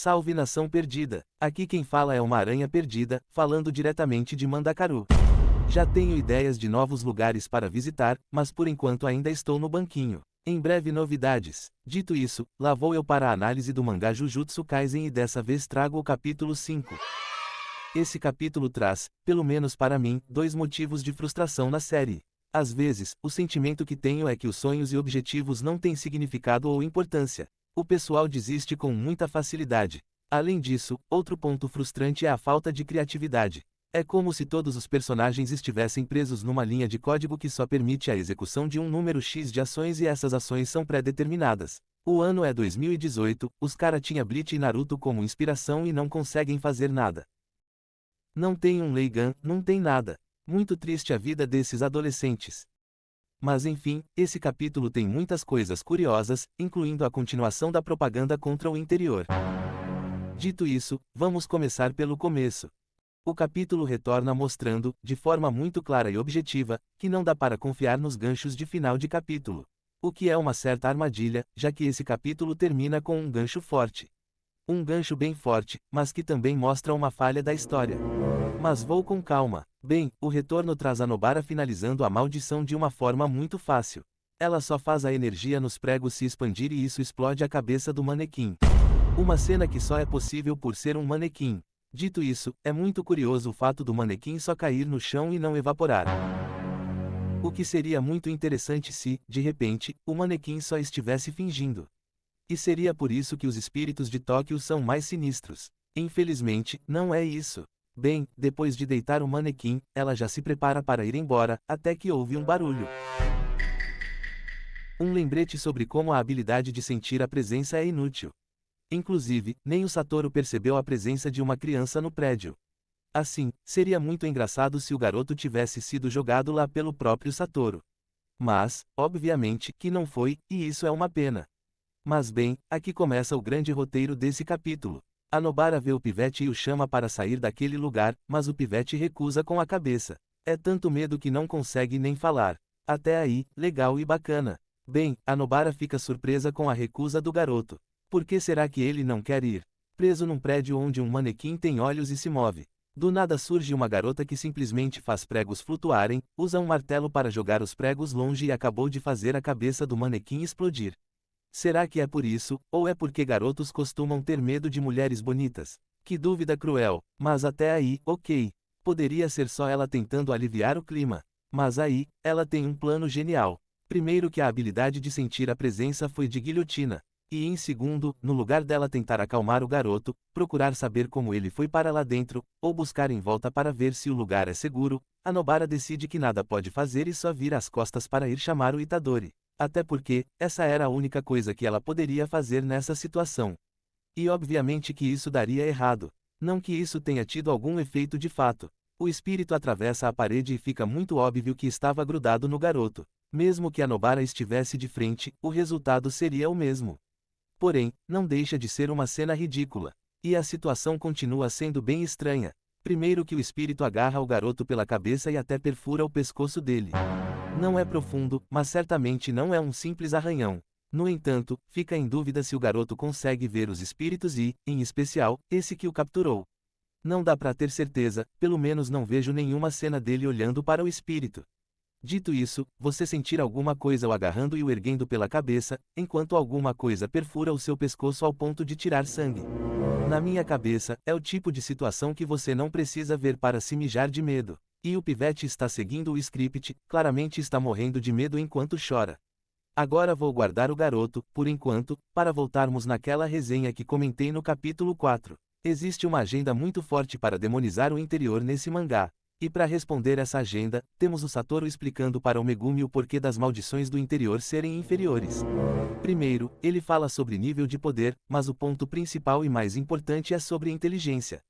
Salve nação perdida! Aqui quem fala é uma aranha perdida, falando diretamente de Mandacaru. Já tenho ideias de novos lugares para visitar, mas por enquanto ainda estou no banquinho. Em breve novidades. Dito isso, lá vou eu para a análise do mangá Jujutsu Kaisen e dessa vez trago o capítulo 5. Esse capítulo traz, pelo menos para mim, 2 motivos de frustração na série. Às vezes, o sentimento que tenho é que os sonhos e objetivos não têm significado ou importância. O pessoal desiste com muita facilidade. Além disso, outro ponto frustrante é a falta de criatividade. É como se todos os personagens estivessem presos numa linha de código que só permite a execução de um número X de ações e essas ações são pré-determinadas. O ano é 2018, os cara tinha Bleach e Naruto como inspiração e não conseguem fazer nada. Não tem um Leigan, não tem nada. Muito triste a vida desses adolescentes. Mas enfim, esse capítulo tem muitas coisas curiosas, incluindo a continuação da propaganda contra o interior. Dito isso, vamos começar pelo começo. O capítulo retorna mostrando, de forma muito clara e objetiva, que não dá para confiar nos ganchos de final de capítulo. O que é uma certa armadilha, já que esse capítulo termina com um gancho forte. Um gancho bem forte, mas que também mostra uma falha da história. Mas vou com calma. Bem, o retorno traz a Nobara finalizando a maldição de uma forma muito fácil. Ela só faz a energia nos pregos se expandir e isso explode a cabeça do manequim. Uma cena que só é possível por ser um manequim. Dito isso, é muito curioso o fato do manequim só cair no chão e não evaporar. O que seria muito interessante se, de repente, o manequim só estivesse fingindo. E seria por isso que os espíritos de Tóquio são mais sinistros. Infelizmente, não é isso. Bem, depois de deitar o manequim, ela já se prepara para ir embora, até que ouve um barulho. Um lembrete sobre como a habilidade de sentir a presença é inútil. Inclusive, nem o Satoru percebeu a presença de uma criança no prédio. Assim, seria muito engraçado se o garoto tivesse sido jogado lá pelo próprio Satoru. Mas, obviamente, que não foi, e isso é uma pena. Mas bem, aqui começa o grande roteiro desse capítulo. A Nobara vê o pivete e o chama para sair daquele lugar, mas o pivete recusa com a cabeça. É tanto medo que não consegue nem falar. Até aí, legal e bacana. Bem, a Nobara fica surpresa com a recusa do garoto. Por que será que ele não quer ir? Preso num prédio onde um manequim tem olhos e se move. Do nada surge uma garota que simplesmente faz pregos flutuarem, usa um martelo para jogar os pregos longe e acabou de fazer a cabeça do manequim explodir. Será que é por isso, ou é porque garotos costumam ter medo de mulheres bonitas? Que dúvida cruel, mas até aí, ok. Poderia ser só ela tentando aliviar o clima. Mas aí, ela tem um plano genial. Primeiro que a habilidade de sentir a presença foi de guilhotina. E em segundo, no lugar dela tentar acalmar o garoto, procurar saber como ele foi para lá dentro, ou buscar em volta para ver se o lugar é seguro, a Nobara decide que nada pode fazer e só vira as costas para ir chamar o Itadori. Até porque, essa era a única coisa que ela poderia fazer nessa situação. E obviamente que isso daria errado. Não que isso tenha tido algum efeito de fato. O espírito atravessa a parede e fica muito óbvio que estava grudado no garoto. Mesmo que a Nobara estivesse de frente, o resultado seria o mesmo. Porém, não deixa de ser uma cena ridícula. E a situação continua sendo bem estranha. Primeiro que o espírito agarra o garoto pela cabeça e até perfura o pescoço dele. Não é profundo, mas certamente não é um simples arranhão. No entanto, fica em dúvida se o garoto consegue ver os espíritos e, em especial, esse que o capturou. Não dá pra ter certeza, pelo menos não vejo nenhuma cena dele olhando para o espírito. Dito isso, você sentir alguma coisa o agarrando e o erguendo pela cabeça, enquanto alguma coisa perfura o seu pescoço ao ponto de tirar sangue. Na minha cabeça, é o tipo de situação que você não precisa ver para se mijar de medo. E o pivete está seguindo o script, claramente está morrendo de medo enquanto chora. Agora vou guardar o garoto, por enquanto, para voltarmos naquela resenha que comentei no capítulo 4. Existe uma agenda muito forte para demonizar o interior nesse mangá. E para responder essa agenda, temos o Satoru explicando para o Megumi o porquê das maldições do interior serem inferiores. Primeiro, ele fala sobre nível de poder, mas o ponto principal e mais importante é sobre inteligência.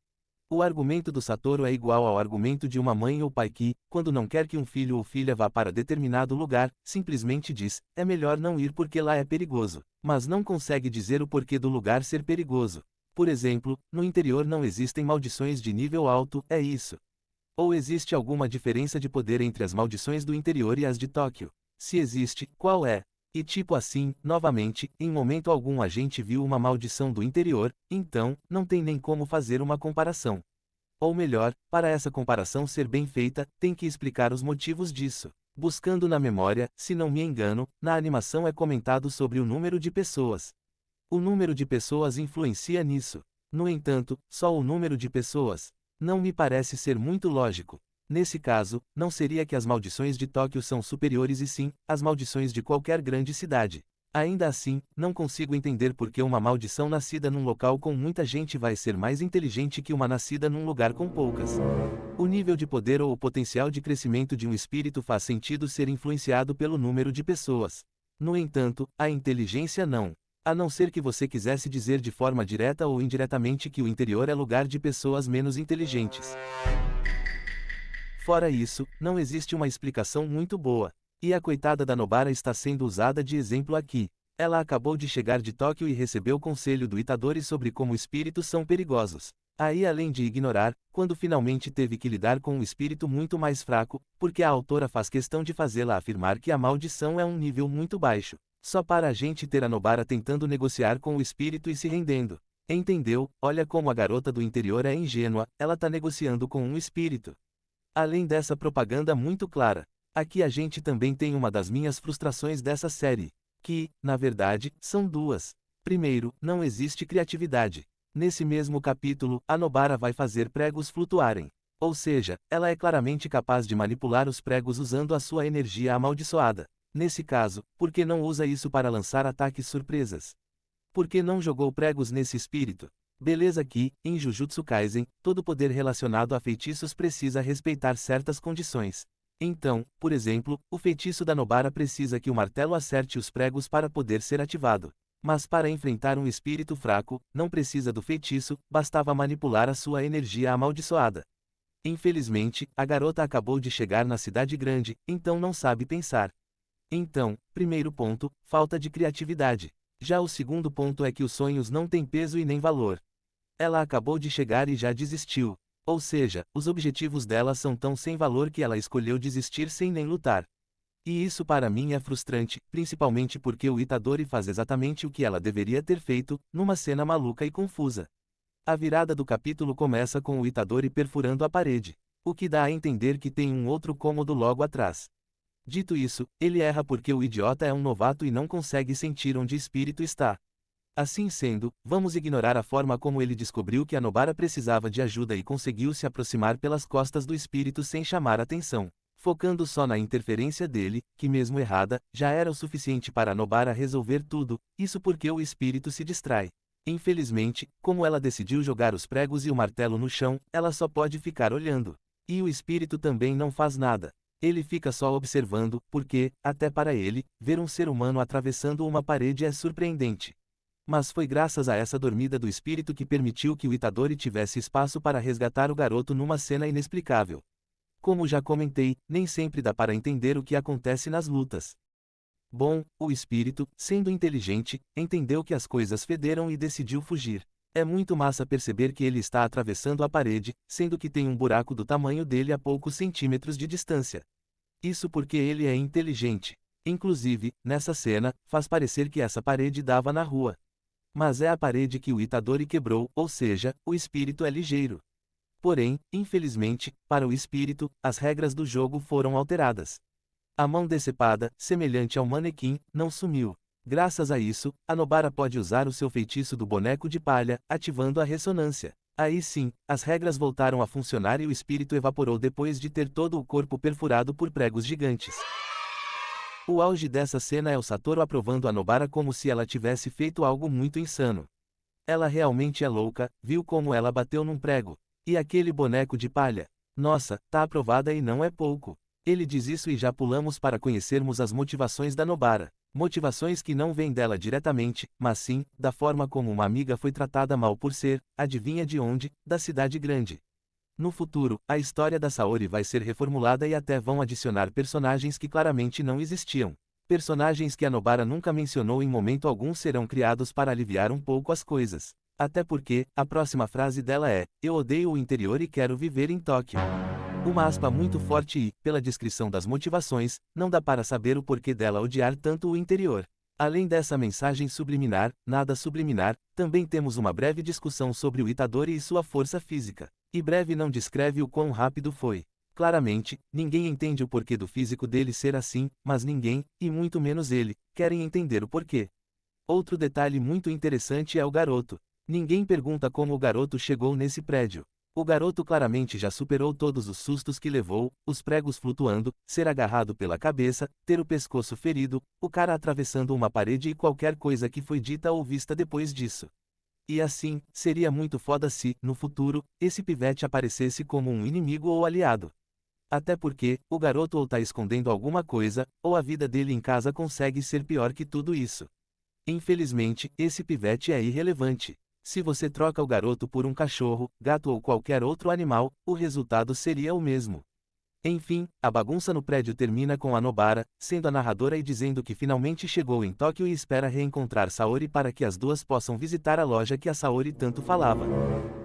O argumento do Satoru é igual ao argumento de uma mãe ou pai que, quando não quer que um filho ou filha vá para determinado lugar, simplesmente diz, é melhor não ir porque lá é perigoso, mas não consegue dizer o porquê do lugar ser perigoso. Por exemplo, no interior não existem maldições de nível alto, é isso. Ou existe alguma diferença de poder entre as maldições do interior e as de Tóquio? Se existe, qual é? E tipo assim, novamente, em momento algum a gente viu uma maldição do interior, então, não tem nem como fazer uma comparação. Ou melhor, para essa comparação ser bem feita, tem que explicar os motivos disso. Buscando na memória, se não me engano, na animação é comentado sobre o número de pessoas. O número de pessoas influencia nisso. No entanto, só o número de pessoas. Não me parece ser muito lógico. Nesse caso, não seria que as maldições de Tóquio são superiores e sim, as maldições de qualquer grande cidade. Ainda assim, não consigo entender por que uma maldição nascida num local com muita gente vai ser mais inteligente que uma nascida num lugar com poucas. O nível de poder ou o potencial de crescimento de um espírito faz sentido ser influenciado pelo número de pessoas. No entanto, a inteligência não. A não ser que você quisesse dizer de forma direta ou indiretamente que o interior é lugar de pessoas menos inteligentes. Fora isso, não existe uma explicação muito boa. E a coitada da Nobara está sendo usada de exemplo aqui. Ela acabou de chegar de Tóquio e recebeu conselho do Itadori sobre como espíritos são perigosos. Aí além de ignorar, quando finalmente teve que lidar com um espírito muito mais fraco, porque a autora faz questão de fazê-la afirmar que a maldição é um nível muito baixo. Só para a gente ter a Nobara tentando negociar com o espírito e se rendendo. Entendeu? Olha como a garota do interior é ingênua, ela tá negociando com um espírito. Além dessa propaganda muito clara, aqui a gente também tem uma das minhas frustrações dessa série, que, na verdade, são duas. Primeiro, não existe criatividade. Nesse mesmo capítulo, a Nobara vai fazer pregos flutuarem. Ou seja, ela é claramente capaz de manipular os pregos usando a sua energia amaldiçoada. Nesse caso, por que não usa isso para lançar ataques surpresas? Por que não jogou pregos nesse espírito? Beleza que, em Jujutsu Kaisen, todo poder relacionado a feitiços precisa respeitar certas condições. Então, por exemplo, o feitiço da Nobara precisa que o martelo acerte os pregos para poder ser ativado. Mas para enfrentar um espírito fraco, não precisa do feitiço, bastava manipular a sua energia amaldiçoada. Infelizmente, a garota acabou de chegar na cidade grande, então não sabe pensar. Então, primeiro ponto, falta de criatividade. Já o segundo ponto é que os sonhos não têm peso e nem valor. Ela acabou de chegar e já desistiu. Ou seja, os objetivos dela são tão sem valor que ela escolheu desistir sem nem lutar. E isso para mim é frustrante, principalmente porque o Itadori faz exatamente o que ela deveria ter feito, numa cena maluca e confusa. A virada do capítulo começa com o Itadori perfurando a parede, o que dá a entender que tem um outro cômodo logo atrás. Dito isso, ele erra porque o idiota é um novato e não consegue sentir onde o espírito está. Assim sendo, vamos ignorar a forma como ele descobriu que a Nobara precisava de ajuda e conseguiu se aproximar pelas costas do espírito sem chamar atenção, focando só na interferência dele, que mesmo errada, já era o suficiente para a Nobara resolver tudo, isso porque o espírito se distrai. Infelizmente, como ela decidiu jogar os pregos e o martelo no chão, ela só pode ficar olhando. E o espírito também não faz nada. Ele fica só observando, porque, até para ele, ver um ser humano atravessando uma parede é surpreendente. Mas foi graças a essa dormida do espírito que permitiu que o Itadori tivesse espaço para resgatar o garoto numa cena inexplicável. Como já comentei, nem sempre dá para entender o que acontece nas lutas. Bom, o espírito, sendo inteligente, entendeu que as coisas federam e decidiu fugir. É muito massa perceber que ele está atravessando a parede, sendo que tem um buraco do tamanho dele a poucos centímetros de distância. Isso porque ele é inteligente. Inclusive, nessa cena, faz parecer que essa parede dava na rua. Mas é a parede que o Itadori quebrou, ou seja, o espírito é ligeiro. Porém, infelizmente, para o espírito, as regras do jogo foram alteradas. A mão decepada, semelhante ao manequim, não sumiu. Graças a isso, a Nobara pode usar o seu feitiço do boneco de palha, ativando a ressonância. Aí sim, as regras voltaram a funcionar e o espírito evaporou depois de ter todo o corpo perfurado por pregos gigantes. O auge dessa cena é o Satoru aprovando a Nobara como se ela tivesse feito algo muito insano. Ela realmente é louca, viu como ela bateu num prego. E aquele boneco de palha? Nossa, tá aprovada e não é pouco. Ele diz isso e já pulamos para conhecermos as motivações da Nobara. Motivações que não vêm dela diretamente, mas sim, da forma como uma amiga foi tratada mal por ser, adivinha de onde, da cidade grande. No futuro, a história da Saori vai ser reformulada e até vão adicionar personagens que claramente não existiam. Personagens que a Nobara nunca mencionou em momento algum serão criados para aliviar um pouco as coisas. Até porque, a próxima frase dela é: "Eu odeio o interior e quero viver em Tóquio." Uma aspa muito forte e, pela descrição das motivações, não dá para saber o porquê dela odiar tanto o interior. Além dessa mensagem subliminar, nada subliminar, também temos uma breve discussão sobre o Itadori e sua força física. E breve não descreve o quão rápido foi. Claramente, ninguém entende o porquê do físico dele ser assim, mas ninguém, e muito menos ele, querem entender o porquê. Outro detalhe muito interessante é o garoto. Ninguém pergunta como o garoto chegou nesse prédio. O garoto claramente já superou todos os sustos que levou, os pregos flutuando, ser agarrado pela cabeça, ter o pescoço ferido, o cara atravessando uma parede e qualquer coisa que foi dita ou vista depois disso. E assim, seria muito foda se, no futuro, esse pivete aparecesse como um inimigo ou aliado. Até porque, o garoto ou tá escondendo alguma coisa, ou a vida dele em casa consegue ser pior que tudo isso. Infelizmente, esse pivete é irrelevante. Se você troca o garoto por um cachorro, gato ou qualquer outro animal, o resultado seria o mesmo. Enfim, a bagunça no prédio termina com a Nobara, sendo a narradora e dizendo que finalmente chegou em Tóquio e espera reencontrar Saori para que as duas possam visitar a loja que a Saori tanto falava.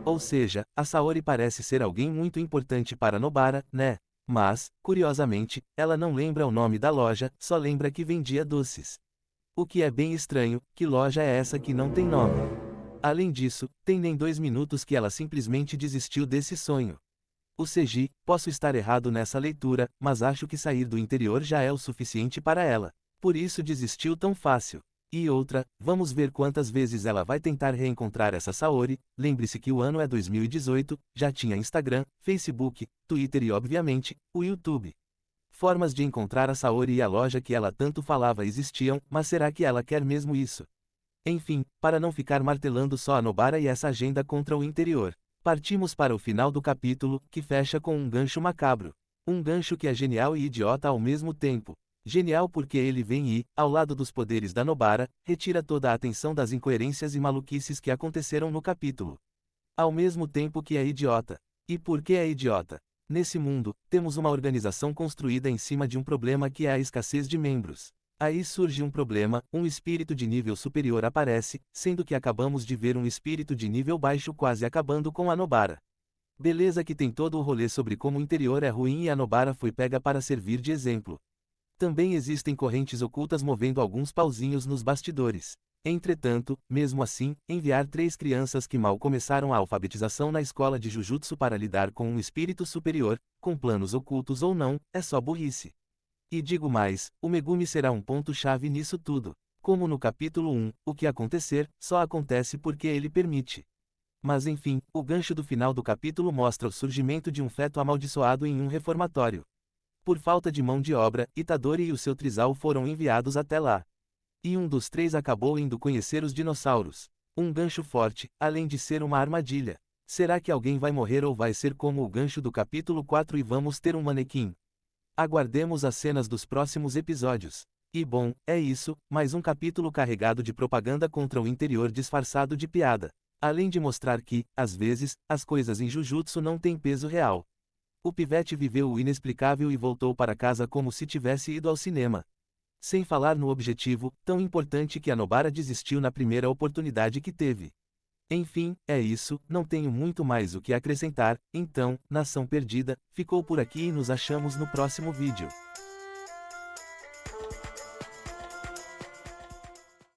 Ou seja, a Saori parece ser alguém muito importante para Nobara, né? Mas, curiosamente, ela não lembra o nome da loja, só lembra que vendia doces. O que é bem estranho, que loja é essa que não tem nome? Além disso, tem nem 2 minutos que ela simplesmente desistiu desse sonho. O Seiji, posso estar errado nessa leitura, mas acho que sair do interior já é o suficiente para ela. Por isso desistiu tão fácil. E outra, vamos ver quantas vezes ela vai tentar reencontrar essa Saori. Lembre-se que o ano é 2018, já tinha Instagram, Facebook, Twitter e obviamente, o YouTube. Formas de encontrar a Saori e a loja que ela tanto falava existiam, mas será que ela quer mesmo isso? Enfim, para não ficar martelando só a Nobara e essa agenda contra o interior, partimos para o final do capítulo, que fecha com um gancho macabro. Um gancho que é genial e idiota ao mesmo tempo. Genial porque ele vem e, ao lado dos poderes da Nobara, retira toda a atenção das incoerências e maluquices que aconteceram no capítulo. Ao mesmo tempo que é idiota. E por que é idiota? Nesse mundo, temos uma organização construída em cima de um problema que é a escassez de membros. Aí surge um problema, um espírito de nível superior aparece, sendo que acabamos de ver um espírito de nível baixo quase acabando com a Nobara. Beleza que tem todo o rolê sobre como o interior é ruim e a Nobara foi pega para servir de exemplo. Também existem correntes ocultas movendo alguns pauzinhos nos bastidores. Entretanto, mesmo assim, enviar 3 crianças que mal começaram a alfabetização na escola de Jujutsu para lidar com um espírito superior, com planos ocultos ou não, é só burrice. E digo mais, o Megumi será um ponto-chave nisso tudo. Como no capítulo 1, o que acontecer, só acontece porque ele permite. Mas enfim, o gancho do final do capítulo mostra o surgimento de um feto amaldiçoado em um reformatório. Por falta de mão de obra, Itadori e o seu trisal foram enviados até lá. E um dos 3 acabou indo conhecer os dinossauros. Um gancho forte, além de ser uma armadilha. Será que alguém vai morrer ou vai ser como o gancho do capítulo 4 e vamos ter um manequim? Aguardemos as cenas dos próximos episódios. E bom, é isso, mais um capítulo carregado de propaganda contra o interior disfarçado de piada. Além de mostrar que, às vezes, as coisas em Jujutsu não têm peso real. O pivete viveu o inexplicável e voltou para casa como se tivesse ido ao cinema. Sem falar no objetivo, tão importante que a Nobara desistiu na primeira oportunidade que teve. Enfim, é isso, não tenho muito mais o que acrescentar, então, Nação Perdida, ficou por aqui e nos achamos no próximo vídeo.